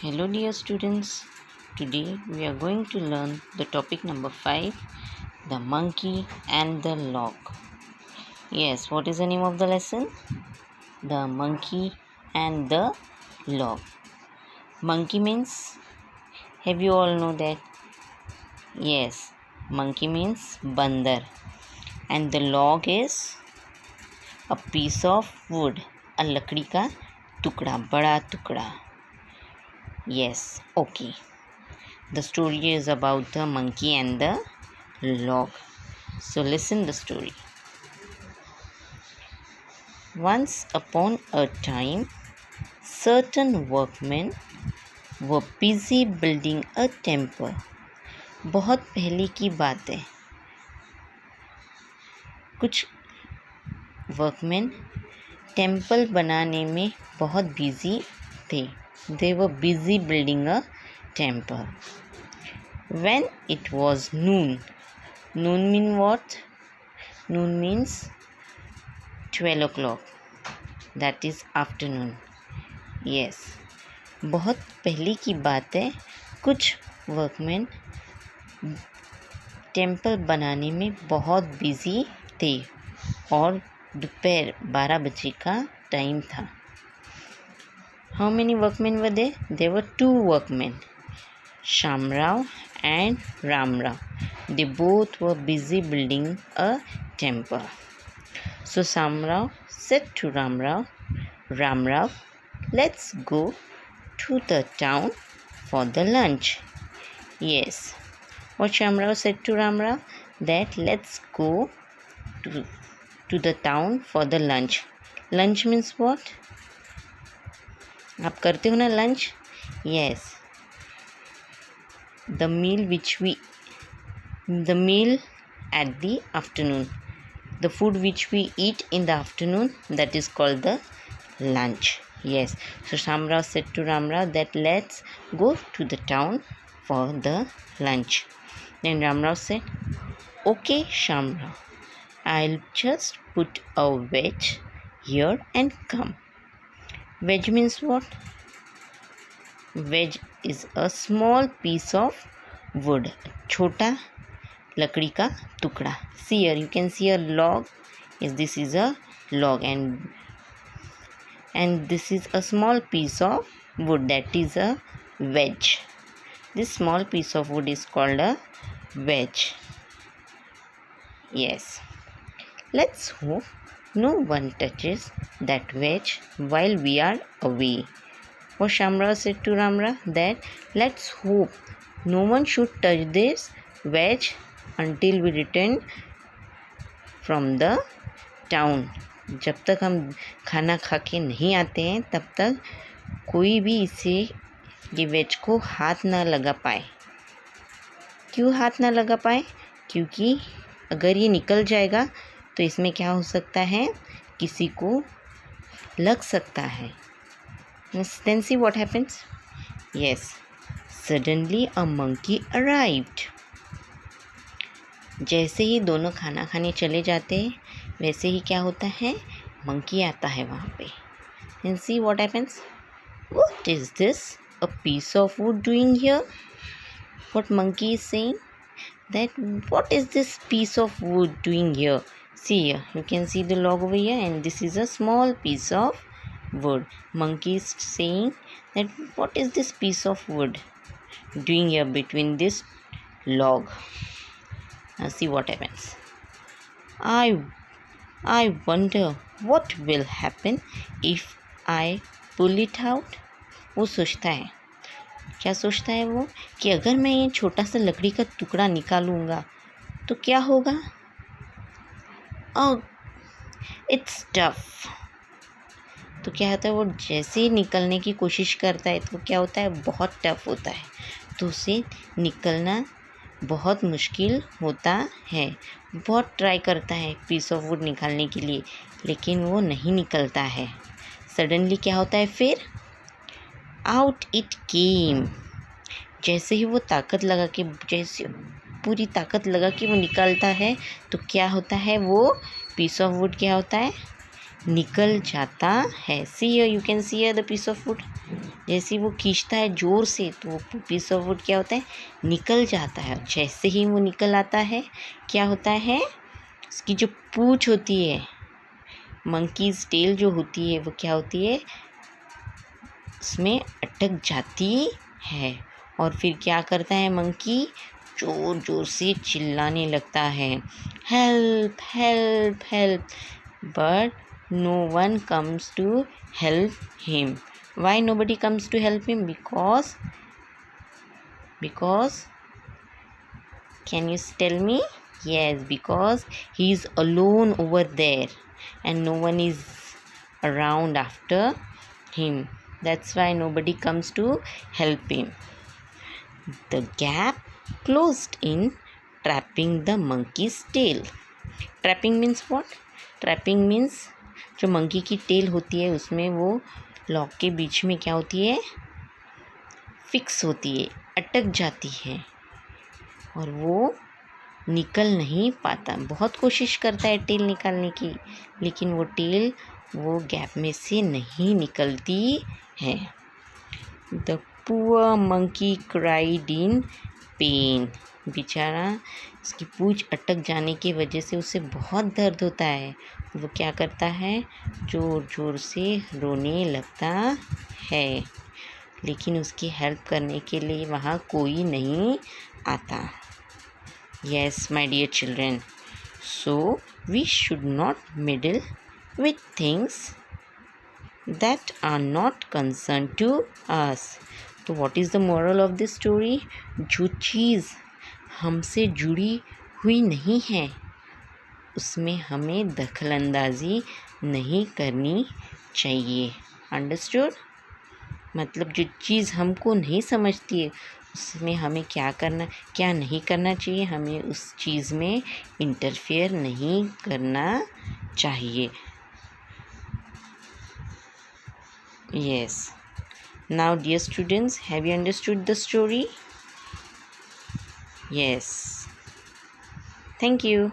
Hello dear students, today we are going to learn the topic number 5, the monkey and the log. Yes, what is the name of the lesson? The monkey and the log. Monkey means, have you all know that? Yes, monkey means bandar and the log is a piece of wood, a लकड़ी का टुकड़ा, बड़ा टुकड़ा. Yes, okay. The story is about the monkey and the log. So listen the story. Once upon a time, certain workmen were busy building a temple. बहुत पहले की बात है. कुछ वर्कमैन टेम्पल बनाने में बहुत बिजी थे. They were busy building a temple. When it was noon mean what? Noon means 12 o'clock. That is afternoon. Yes. बहुत पहले की बात है. कुछ वर्कमैन टेम्पल बनाने में बहुत बिजी थे और दोपहर 12 बजे का टाइम था. How many workmen were there? There were 2 workmen, Shamrao and Ramrao. They both were busy building a temple. So Shamrao said to Ramrao, let's go to the town for the lunch. Yes, what Shamrao said to Ramrao? That let's go to the town for the lunch. Lunch means what? आप करते हो ना lunch? Yes, the meal at the afternoon, the food which we eat in the afternoon, that is called the lunch. Yes, so Shamrao said to Ramrao that let's go to the town for the lunch. Then Ramrao said, okay Shamrao, I'll just put a wedge here and come. Wedge means what? Wedge is a small piece of wood. छोटा लकड़ी का टुकड़ा. See here, you can see a log. Yes, this is a log and this is a small piece of wood, that is a wedge. This small piece of wood is called a wedge. Yes. Let's hope no one touches that wedge while we are away. What Shamrao said to Ramrao? That let's hope no one should touch this wedge until we return from the town. जब तक हम खाना खा के नहीं आते हैं तब तक कोई भी ये वेज को हाथ ना लगा पाए. क्यों हाथ ना लगा पाए? क्योंकि अगर ये निकल जाएगा तो इसमें क्या हो सकता है? किसी को लग सकता है. Then see what happens. Yes, suddenly a monkey arrived. जैसे ही दोनों खाना खाने चले जाते हैं वैसे ही क्या होता है? मंकी आता है वहाँ पे. Then see what happens. What is this? A piece of wood doing here? What monkey is saying? That what is this piece of wood doing here? See here, you can see the log over here and this is a small piece of wood. Monkey is saying that what is this piece of wood doing here between this log? Now see what happens. I wonder what will happen if I pull it out. वो सोचता है. क्या सोचता है वो? कि अगर मैं ये छोटा सा लकड़ी का टुकड़ा निकालूंगा तो क्या होगा? It's tough. तो क्या होता है? वो जैसे ही निकलने की कोशिश करता है तो क्या होता है? बहुत टफ होता है. तो उसे निकलना बहुत मुश्किल होता है. बहुत ट्राई करता है पीस ऑफ वुड निकालने के लिए लेकिन वो नहीं निकलता है. सडनली क्या होता है फिर? Out it came. जैसे ही वो पूरी ताकत लगा कि वो निकलता है तो क्या होता है? वो पीस ऑफ वुड क्या होता है? निकल जाता है। See here, you can see here the piece of wood. जैसे वो खींचता है जोर से तो वो पीस ऑफ वुड क्या होता है, निकल जाता है। जैसे ही वो निकल आता है क्या होता है, उसकी जो पूंछ होती है, मंकीज टेल जो होती है, वो क्या होती है, उसमें अटक जाती है। और फिर क्या करता है मंकी, जोर जोर से चिल्लाने लगता है, help help help, but no one comes to help him. Why nobody comes to help him? Because can you tell me? Yes, because he is alone over there and no one is around after him. That's why nobody comes to help him. The gap closed in trapping the monkey's tail. Trapping means what? Trapping means जो monkey की tell होती है उसमें वो lock के बीच में क्या होती है, फिक्स होती है, अटक जाती है और वो निकल नहीं पाता। बहुत कोशिश करता है टेल निकालने की, लेकिन वो टेल वो गैप में से नहीं निकलती है। The poor monkey cried in pen. बेचारा, उसकी पूंछ अटक जाने की वजह से उसे बहुत दर्द होता है। वो क्या करता है, ज़ोर ज़ोर से रोने लगता है, लेकिन उसकी हेल्प करने के लिए वहाँ कोई नहीं आता। Yes my dear children, so we should not meddle with things that are not concern to us. तो what is the moral of this story? जो चीज़ हमसे जुड़ी हुई नहीं है उसमें हमें दखलंदाजी नहीं करनी चाहिए। अंडरस्टूड? मतलब जो चीज़ हमको नहीं समझती है उसमें हमें क्या नहीं करना चाहिए, हमें उस चीज़ में इंटरफेयर नहीं करना चाहिए। Yes, now dear students, have you understood the story? Yes. Thank you.